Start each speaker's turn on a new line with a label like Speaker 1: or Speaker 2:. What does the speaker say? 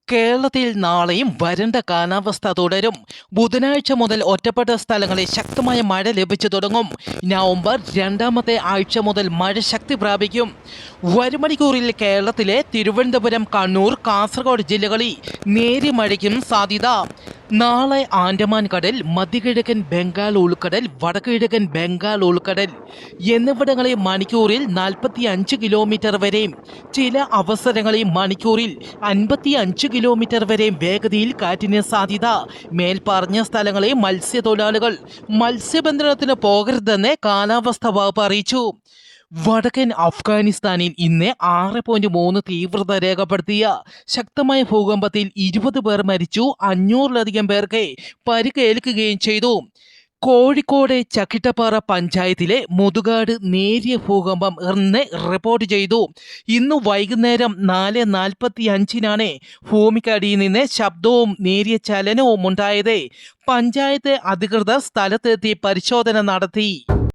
Speaker 1: കേരളത്തിൽ നാളെയും വരണ്ട കാലാവസ്ഥ തുടരും. ബുധനാഴ്ച മുതൽ ഒറ്റപ്പെട്ട സ്ഥലങ്ങളിൽ ശക്തമായ മഴ ലഭിച്ചു തുടങ്ങും. നവംബർ രണ്ടാമത്തെ ആഴ്ച മുതൽ മഴ ശക്തി പ്രാപിക്കും. വരും മണിക്കൂറിൽ കേരളത്തിലെ തിരുവനന്തപുരം, കണ്ണൂർ, കാസർഗോഡ് ജില്ലകളിൽ നേരിയ മഴയ്ക്കും സാധ്യത. നാളെ ആൻഡമാൻ കടൽ, മധ്യകിഴക്കൻ ബംഗാൾ ഉൾക്കടൽ, വടക്കുകിഴക്കൻ ബംഗാൾ ഉൾക്കടൽ എന്നിവിടങ്ങളിൽ മണിക്കൂറിൽ 45 കിലോമീറ്റർ വരെയും ചില അവസരങ്ങളിൽ മണിക്കൂറിൽ 55 കിലോമീറ്റർ വരെയും വേഗതയിൽ കാറ്റിന് സാധ്യത. മേൽപ്പറഞ്ഞ സ്ഥലങ്ങളിൽ മത്സ്യത്തൊഴിലാളികൾ മത്സ്യബന്ധനത്തിന് പോകരുതെന്ന് കാലാവസ്ഥാ വകുപ്പ് അറിയിച്ചു. വടക്കൻ അഫ്ഗാനിസ്ഥാനിൽ ഇന്ന് 6.3 തീവ്രത രേഖപ്പെടുത്തിയ ശക്തമായ ഭൂകമ്പത്തിൽ 20 പേർ മരിച്ചു, 500-ലധികം പേർക്ക് പരിക്കേൽക്കുകയും ചെയ്തു. കോഴിക്കോട് ചക്കിട്ടപ്പാറ പഞ്ചായത്തിലെ മുതുകാട് നേരിയ ഭൂകമ്പം ഇന്ന് റിപ്പോർട്ട് ചെയ്തു. ഇന്ന് വൈകുന്നേരം 4:45 ഭൂമിക്കടിയിൽ നിന്ന് ശബ്ദവും നേരിയ ചലനവും ഉണ്ടായത്. പഞ്ചായത്ത് അധികൃതർ സ്ഥലത്തെത്തി പരിശോധന നടത്തി.